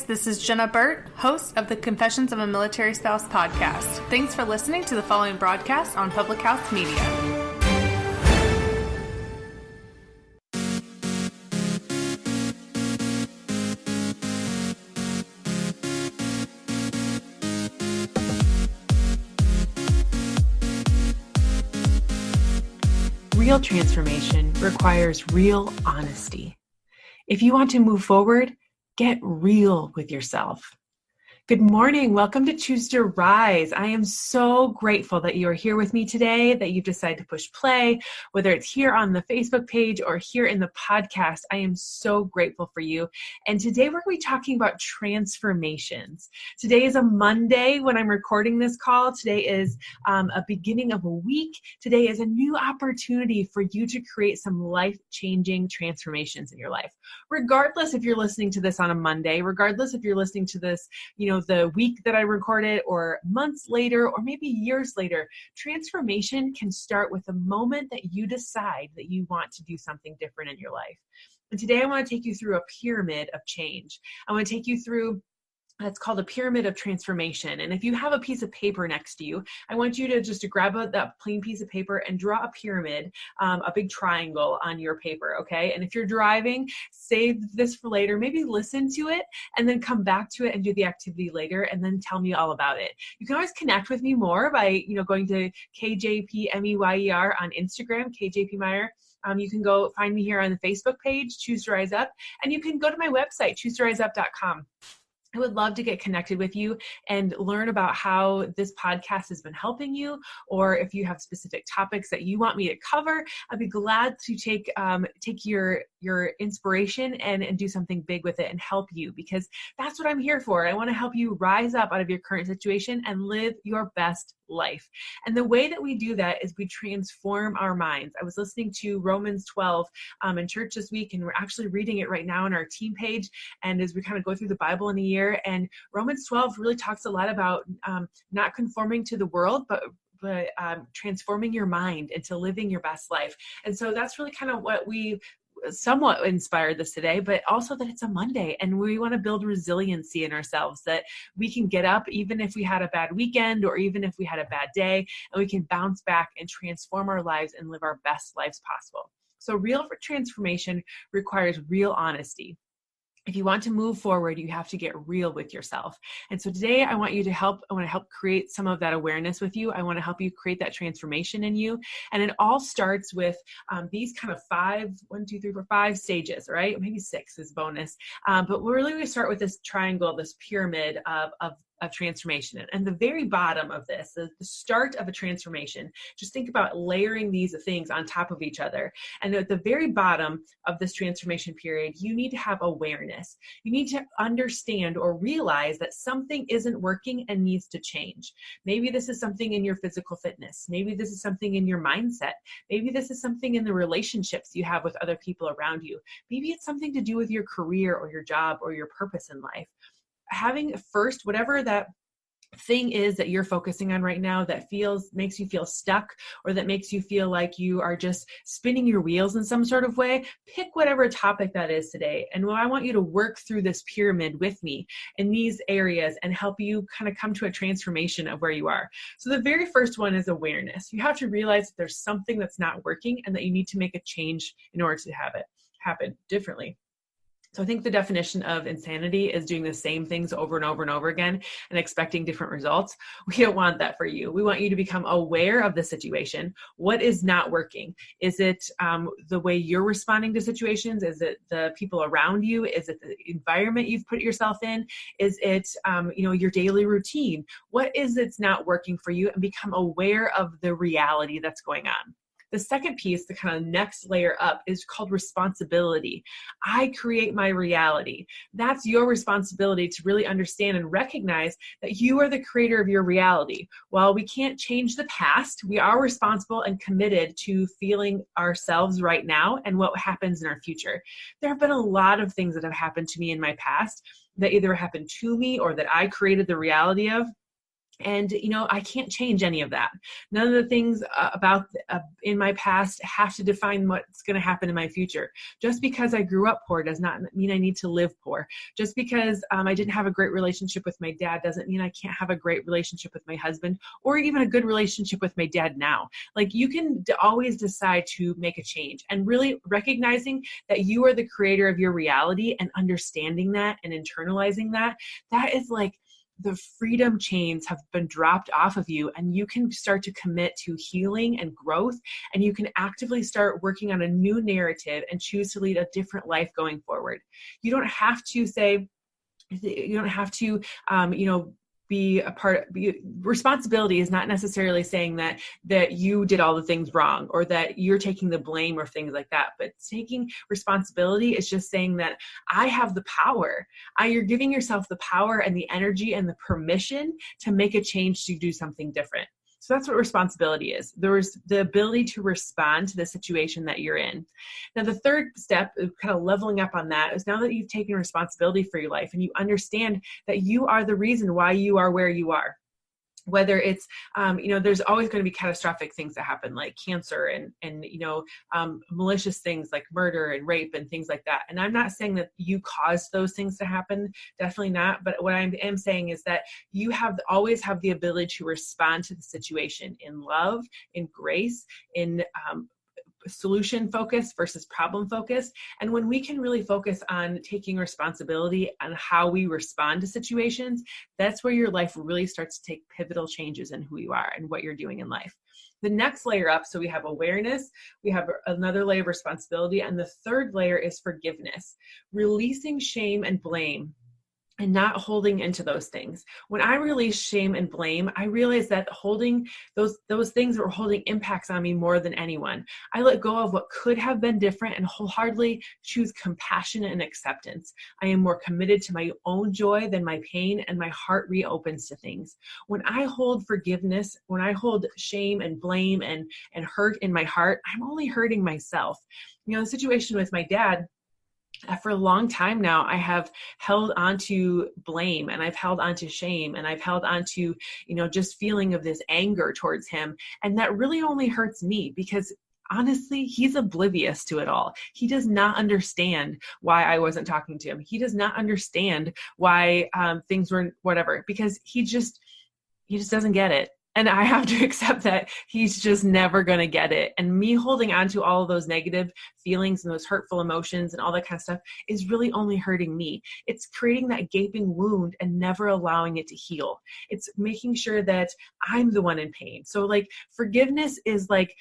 this is Jenna Burt, host of the Confessions of a Military Spouse podcast. Thanks for listening to the following broadcast on Public House Media. Real transformation requires real honesty. If you want to move forward, get real with yourself. Good morning. Welcome to Choose to Rise. I am so grateful that you are here with me today, that you decided to push play, whether it's here on the Facebook page or here in the podcast. I am so grateful for you. And today we're going to be talking about transformations. Today is a Monday when I'm recording this call. Today is a beginning of a week. Today is a new opportunity for you to create some life-changing transformations in your life. Regardless if you're listening to this on a Monday, regardless if you're listening to this, the week that I recorded or months later or maybe years later, transformation can start with the moment that you decide that you want to do something different in your life. And today I want to take you through a pyramid of change. I want to take you through It's called a pyramid of transformation. And if you have a piece of paper next to you, I want you to just grab that plain piece of paper and draw a pyramid, a big triangle on your paper, okay? And if you're driving, save this for later, maybe listen to it and then come back to it and do the activity later and then tell me all about it. You can always connect with me more by, going to KJPMeyer on Instagram, KJPmeyer. You can go find me here on the Facebook page, Choose to Rise Up, and you can go to my website, choosetoriseUp.com. I would love to get connected with you and learn about how this podcast has been helping you, or if you have specific topics that you want me to cover. I'd be glad to take your inspiration and do something big with it and help you, because that's what I'm here for. I want to help you rise up out of your current situation and live your best life. And the way that we do that is we transform our minds. I was listening to Romans 12 in church this week, and we're actually reading it right now on our team page. And as we kind of go through the Bible in a year, and Romans 12 really talks a lot about not conforming to the world, but transforming your mind into living your best life. And so that's really kind of what we somewhat inspired this today, but also that it's a Monday and we want to build resiliency in ourselves, that we can get up even if we had a bad weekend or even if we had a bad day, and we can bounce back and transform our lives and live our best lives possible. So real transformation requires real honesty. If you want to move forward, you have to get real with yourself. And so today I want to help create some of that awareness with you. I want to help you create that transformation in you. And it all starts with these kind of 5 stages, right? Maybe 6 is bonus. But we're really going to start with this triangle, this pyramid of transformation. And the very bottom of this, the start of a transformation, just think about layering these things on top of each other. And at the very bottom of this transformation period, you need to have awareness. You need to understand or realize that something isn't working and needs to change. Maybe this is something in your physical fitness. Maybe this is something in your mindset. Maybe this is something in the relationships you have with other people around you. Maybe it's something to do with your career or your job or your purpose in life. Having first, whatever that thing is that you're focusing on right now that makes you feel stuck, or that makes you feel like you are just spinning your wheels in some sort of way, pick whatever topic that is today. And I want you to work through this pyramid with me in these areas and help you kind of come to a transformation of where you are. So the very first one is awareness. You have to realize that there's something that's not working and that you need to make a change in order to have it happen differently. So I think the definition of insanity is doing the same things over and over and over again and expecting different results. We don't want that for you. We want you to become aware of the situation. What is not working? Is it the way you're responding to situations? Is it the people around you? Is it the environment you've put yourself in? Is it your daily routine? What is it's not working for you? And become aware of the reality that's going on. The second piece, the kind of next layer up, is called responsibility. I create my reality. That's your responsibility to really understand and recognize that you are the creator of your reality. While we can't change the past, we are responsible and committed to feeling ourselves right now and what happens in our future. There have been a lot of things that have happened to me in my past that either happened to me or that I created the reality of. And, I can't change any of that. None of the things about in my past have to define what's going to happen in my future. Just because I grew up poor does not mean I need to live poor. Just because I didn't have a great relationship with my dad doesn't mean I can't have a great relationship with my husband or even a good relationship with my dad now. Like, you can always decide to make a change, and really recognizing that you are the creator of your reality and understanding that and internalizing that is like, the freedom chains have been dropped off of you, and you can start to commit to healing and growth, and you can actively start working on a new narrative and choose to lead a different life going forward. You don't have to be a part of responsibility is not necessarily saying that you did all the things wrong or that you're taking the blame or things like that. But taking responsibility is just saying that I have the power. You're giving yourself the power and the energy and the permission to make a change, to do something different. So that's what responsibility is. There's the ability to respond to the situation that you're in. Now, the third step, kind of leveling up on that, is now that you've taken responsibility for your life and you understand that you are the reason why you are where you are. Whether it's, there's always going to be catastrophic things that happen, like cancer and malicious things like murder and rape and things like that. And I'm not saying that you caused those things to happen, definitely not. But what I am saying is that you always have the ability to respond to the situation in love, in grace, in solution focused versus problem focused. And when we can really focus on taking responsibility on how we respond to situations, that's where your life really starts to take pivotal changes in who you are and what you're doing in life. The next layer up, so we have awareness, we have another layer of responsibility, and the third layer is forgiveness, releasing shame and blame, and not holding into those things. When I release shame and blame, I realize that holding those things that were holding impacts on me more than anyone. I let go of what could have been different and wholeheartedly choose compassion and acceptance. I am more committed to my own joy than my pain, and my heart reopens to things. When I hold forgiveness, when I hold shame and blame and hurt in my heart, I'm only hurting myself. The situation with my dad, for a long time now, I have held on to blame, and I've held on to shame, and I've held on to, just feeling of this anger towards him. And that really only hurts me, because honestly, he's oblivious to it all. He does not understand why I wasn't talking to him. He does not understand why things were whatever, because he just doesn't get it. And I have to accept that he's just never going to get it. And me holding on to all of those negative feelings and those hurtful emotions and all that kind of stuff is really only hurting me. It's creating that gaping wound and never allowing it to heal. It's making sure that I'm the one in pain. So like, forgiveness is like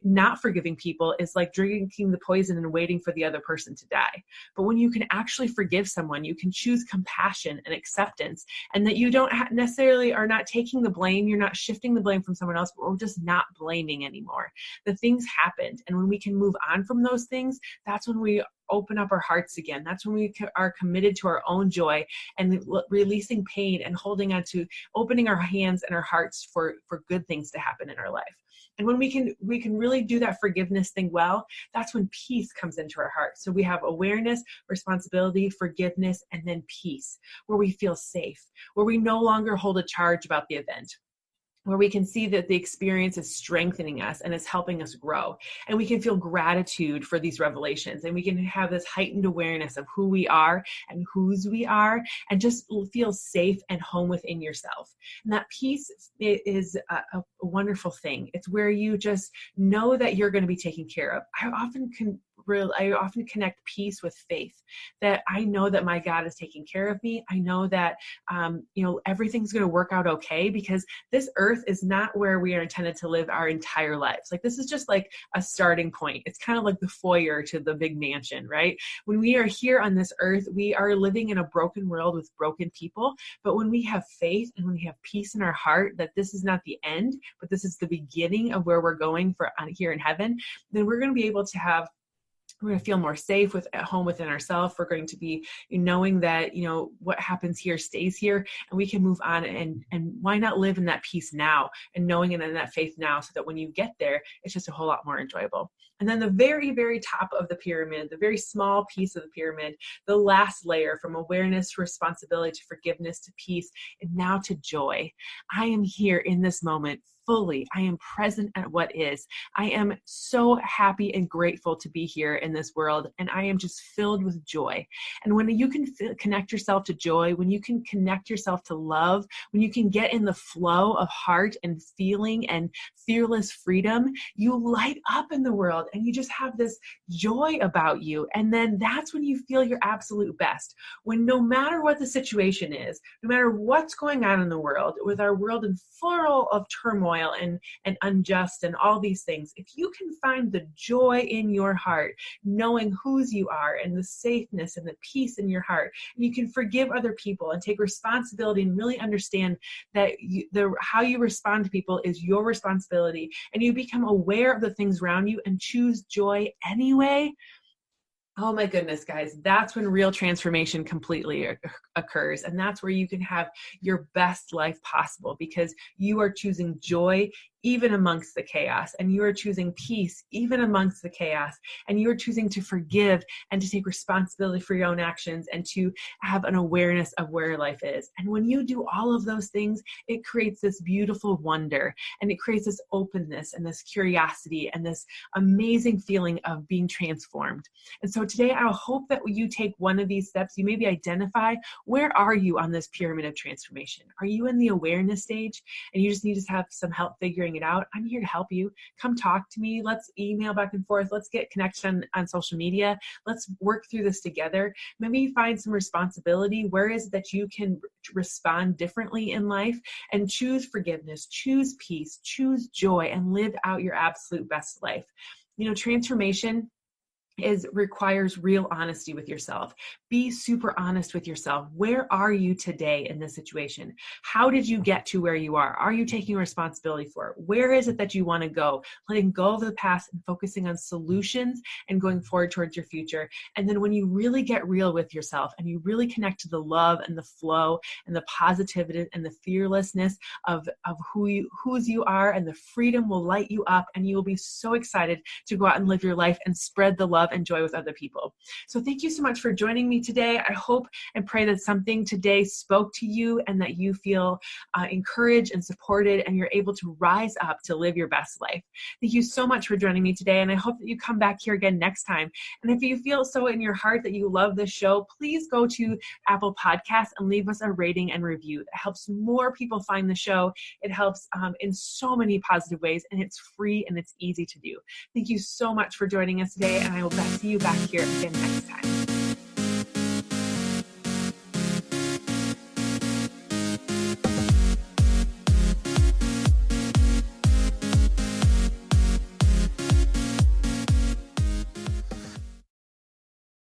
not forgiving people is like drinking the poison and waiting for the other person to die. But when you can actually forgive someone, you can choose compassion and acceptance, and that you don't necessarily are not taking the blame. You're not shifting the blame from someone else, but we're just not blaming anymore. The things happened. And when we can move on from those things, that's when we open up our hearts again. That's when we are committed to our own joy and releasing pain and holding on to opening our hands and our hearts for good things to happen in our life. And when we can really do that forgiveness thing well, that's when peace comes into our heart. So we have awareness, responsibility, forgiveness, and then peace, where we feel safe, where we no longer hold a charge about the event, where we can see that the experience is strengthening us and is helping us grow. And we can feel gratitude for these revelations, and we can have this heightened awareness of who we are and whose we are, and just feel safe and home within yourself. And that peace is a wonderful thing. It's where you just know that you're going to be taken care of. I often connect peace with faith, that I know that my God is taking care of me. I know that, everything's going to work out okay, because this earth is not where we are intended to live our entire lives. Like, this is just like a starting point. It's kind of like the foyer to the big mansion, right? When we are here on this earth, we are living in a broken world with broken people. But when we have faith and when we have peace in our heart that this is not the end, but this is the beginning of where we're going for here in heaven, then we're going to be able to we're going to feel more safe at home within ourselves. We're going to be knowing that, what happens here stays here, and we can move on. And why not live in that peace now and knowing it in that faith now, so that when you get there, it's just a whole lot more enjoyable. And then the very, very top of the pyramid, the very small piece of the pyramid, the last layer, from awareness to responsibility to forgiveness to peace, and now to joy. I am here in this moment fully. I am present at what is. I am so happy and grateful to be here in this world, and I am just filled with joy. And when you can connect yourself to joy, when you can connect yourself to love, when you can get in the flow of heart and feeling and fearless freedom, you light up in the world and you just have this joy about you. And then that's when you feel your absolute best. When no matter what the situation is, no matter what's going on in the world, with our world in full of turmoil and unjust and all these things, if you can find the joy in your heart, knowing whose you are and the safeness and the peace in your heart, and you can forgive other people and take responsibility and really understand that how you respond to people is your responsibility, and you become aware of the things around you and choose joy anyway. Oh my goodness, guys, that's when real transformation completely occurs. And that's where you can have your best life possible, because you are choosing joy even amongst the chaos, and you are choosing peace even amongst the chaos, and you are choosing to forgive and to take responsibility for your own actions and to have an awareness of where your life is. And when you do all of those things, it creates this beautiful wonder, and it creates this openness and this curiosity and this amazing feeling of being transformed. And so today, I hope that you take one of these steps. You maybe identify, where are you on this pyramid of transformation? Are you in the awareness stage and you just need to have some help figuring it out? I'm here to help you. Come talk to me. Let's email back and forth. Let's get connection on social media. Let's work through this together. Maybe find some responsibility. Where is it that you can respond differently in life and choose forgiveness, choose peace, choose joy, and live out your absolute best life? You know, transformation requires real honesty with yourself. Be super honest with yourself. Where are you today in this situation? How did you get to where you are? Are you taking responsibility for it? Where is it that you want to go? Letting go of the past and focusing on solutions and going forward towards your future. And then when you really get real with yourself and you really connect to the love and the flow and the positivity and the fearlessness of whose you are, and the freedom will light you up, and you will be so excited to go out and live your life and spread the love and joy with other people. So thank you so much for joining me today. I hope and pray that something today spoke to you and that you feel encouraged and supported, and you're able to rise up to live your best life. Thank you so much for joining me today, and I hope that you come back here again next time. And if you feel so in your heart that you love this show, please go to Apple Podcasts and leave us a rating and review. It helps more people find the show. It helps in so many positive ways, and it's free and it's easy to do. Thank you so much for joining us today, and I will see you back here again next time.